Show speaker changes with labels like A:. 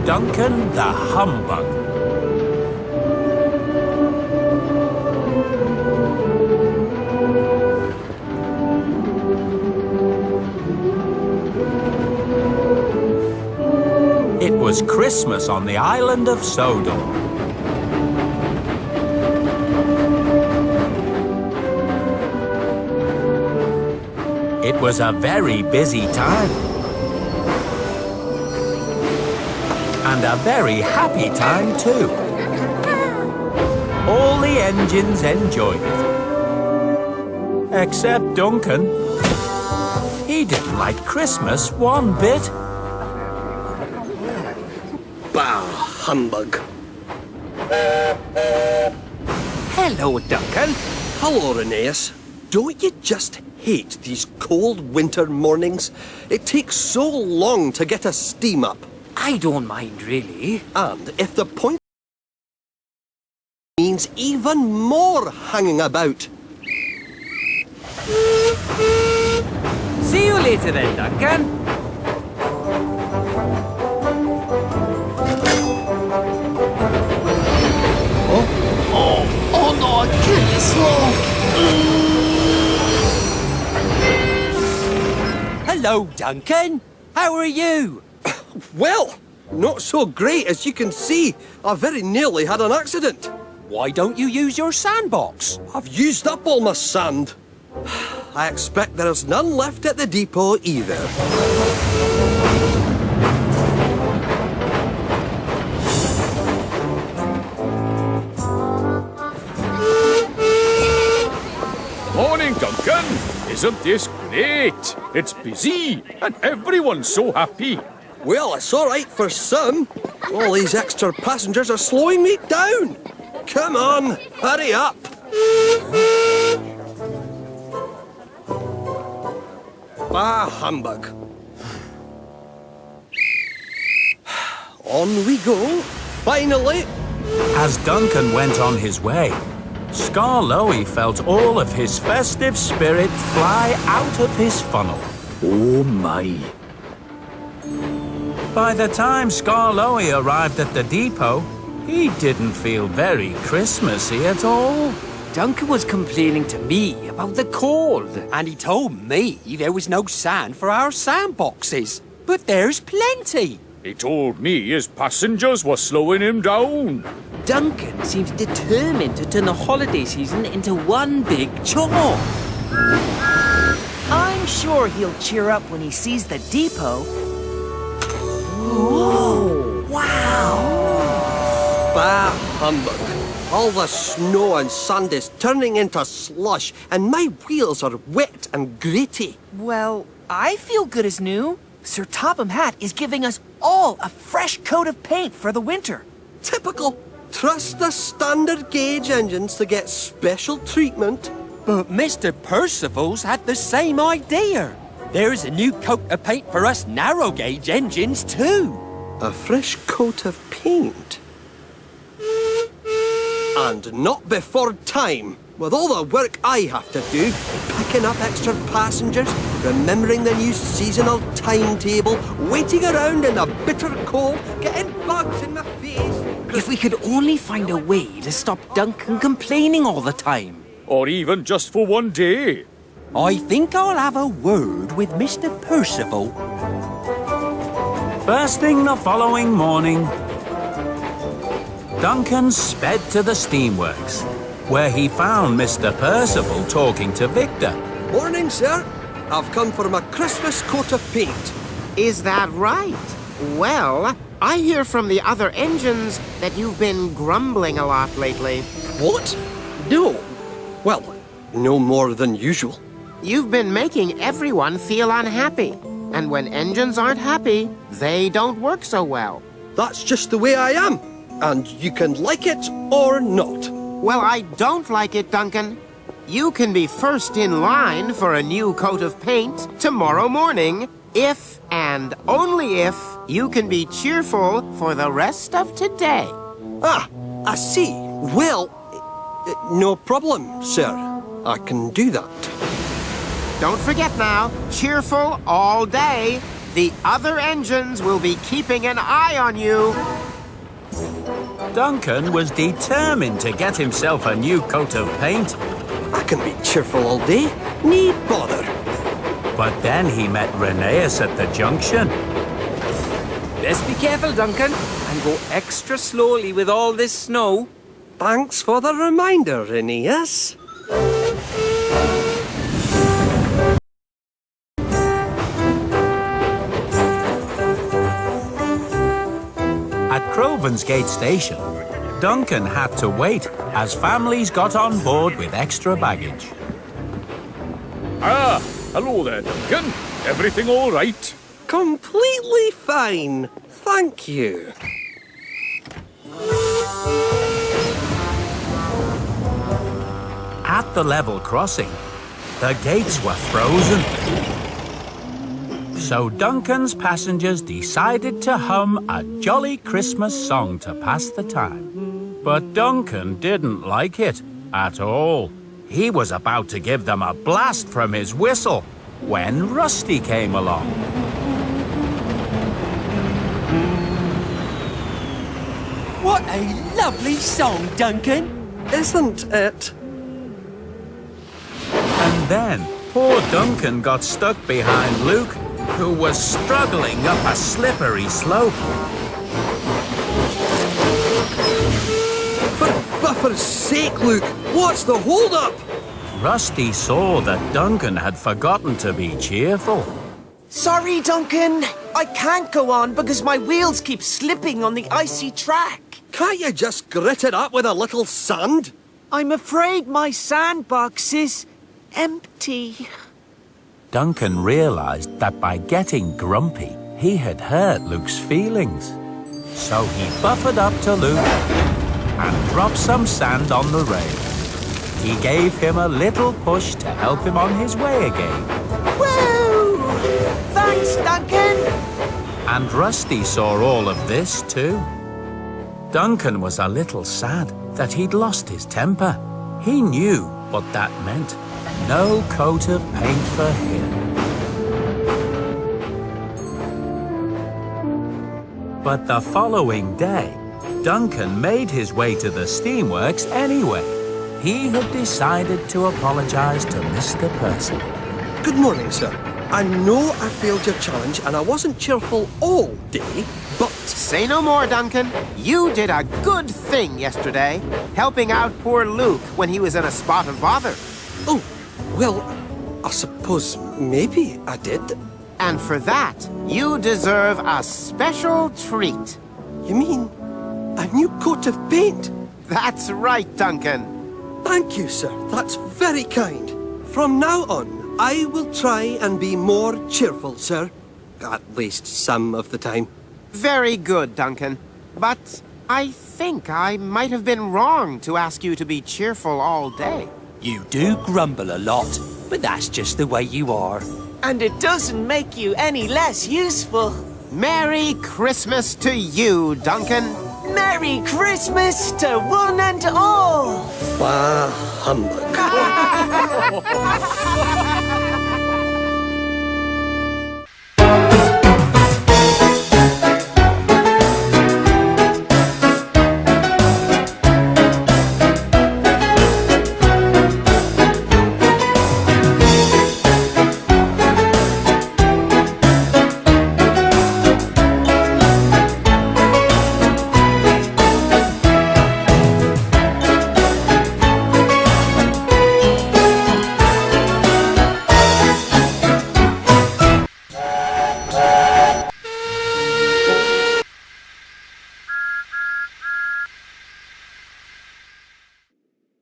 A: Duncan the Humbug. It was Christmas on the island of Sodor. It was a very busy time. And a very happy time, too. All the engines enjoyed it. Except Duncan. He didn't like Christmas one bit.
B: Bah, humbug.
C: Hello, Duncan.
B: Hello, Rheneas. Don't you just hate these cold winter mornings? It takes so long to get a steam up.
C: I don't mind, really.
B: And if the point means even more hanging about.
C: See you later then, Duncan.
D: Oh no, kill you slow.
C: Hello, Duncan. How are you?
B: Well, not so great as you can see. I very nearly had an accident.
C: Why don't you use your sandbox?
B: I've used up all my sand. I expect there's none left at the depot either.
E: Morning, Duncan. Isn't this great? It's busy, and everyone's so happy.
B: Well, it's all right for some. All these extra passengers are slowing me down. Come on, hurry up. Bah, humbug. On we go, finally.
A: As Duncan went on his way, Skarloey felt all of his festive spirit fly out of his funnel.
E: Oh my.
A: By the time Skarloey arrived at the depot, he didn't feel very Christmassy at all.
C: Duncan was complaining to me about the cold, and he told me there was no sand for our sandboxes. But there's plenty.
E: He told me his passengers were slowing him down.
C: Duncan seems determined to turn the holiday season into one big chore.
D: I'm sure he'll cheer up when he sees the depot. Whoa! Wow!
B: Bah, humbug. All the snow and sand is turning into slush, and my wheels are wet and gritty.
D: Well, I feel good as new. Sir Topham Hatt is giving us all a fresh coat of paint for the winter.
B: Typical. Trust the standard gauge engines to get special treatment.
C: But Mr. Percival's had the same idea. There's a new coat of paint for us narrow gauge engines too.
B: A fresh coat of paint? And not before time. With all the work I have to do, picking up extra passengers, remembering the new seasonal timetable, waiting around in the bitter cold, getting bugs in my face.
C: If we could only find a way to stop Duncan complaining all the time.
E: Or even just for one day.
C: I think I'll have a word with Mr. Percival.
A: First thing the following morning, Duncan sped to the steamworks, where he found Mr. Percival talking to Victor.
B: Morning, sir. I've come for my Christmas coat of paint.
F: Is that right? Well, I hear from the other engines that you've been grumbling a lot lately.
B: What? No. Well, no more than usual.
F: You've been making everyone feel unhappy. And when engines aren't happy, they don't work so well.
B: That's just the way I am. And you can like it or not.
F: Well, I don't like it, Duncan. You can be first in line for a new coat of paint tomorrow morning if and only if you can be cheerful for the rest of today.
B: Ah, I see. Well, no problem, sir. I can do that.
F: Don't forget now, cheerful all day. The other engines will be keeping an eye on you.
A: Duncan was determined to get himself a new coat of paint,
B: I can be cheerful all day. Need bother.
A: but then he met Rheneas at the junction.
C: Let's be careful, Duncan, and go extra slowly with all this snow.
B: Thanks for the reminder, Rheneas.
A: At Crovan's Gate Station, Duncan had to wait as families got on board with extra baggage.
E: Ah, hello there, Duncan. Everything all right?
B: Completely fine. Thank you.
A: At the level crossing, the gates were frozen. So Duncan's passengers decided to hum a jolly Christmas song to pass the time. But Duncan didn't like it at all. He was about to give them a blast from his whistle when Rusty came along.
D: What a lovely song, Duncan.
B: Isn't it?
A: And then poor Duncan got stuck behind Luke, who was struggling up a slippery slope.
B: For buffer's sake, Luke, what's the hold-up?
A: Rusty saw that Duncan had forgotten to be cheerful.
D: Sorry, Duncan. I can't go on because my wheels keep slipping on the icy track.
B: Can't you just grit it up with a little sand?
D: I'm afraid my sandbox is empty.
A: Duncan realized that by getting grumpy, he had hurt Luke's feelings. So he buffered up to Luke and dropped some sand on the rail. He gave him a little push to help him on his way again.
D: Woo! Thanks, Duncan.
A: And Rusty saw all of this too. Duncan was a little sad that he'd lost his temper. He knew what that meant. No coat of paint for him. But the following day, Duncan made his way to the steamworks anyway. He had decided to apologize to Mr. Percy.
B: Good morning, sir. I know I failed your challenge and I wasn't cheerful all day, but...
F: Say no more, Duncan. You did a good thing yesterday, helping out poor Luke when he was in a spot of bother.
B: Oh, well, I suppose maybe I did.
F: And for that, you deserve a special treat.
B: You mean a new coat of paint?
F: That's right, Duncan.
B: Thank you, sir. That's very kind. From now on, I will try and be more cheerful, sir. At least some of the time.
F: Very good, Duncan. But I think I might have been wrong to ask you to be cheerful all day.
C: You do grumble a lot, but that's just the way you are.
D: And it doesn't make you any less useful.
F: Merry Christmas to you, Duncan.
D: Merry Christmas to one and all.
B: Bah, humbug.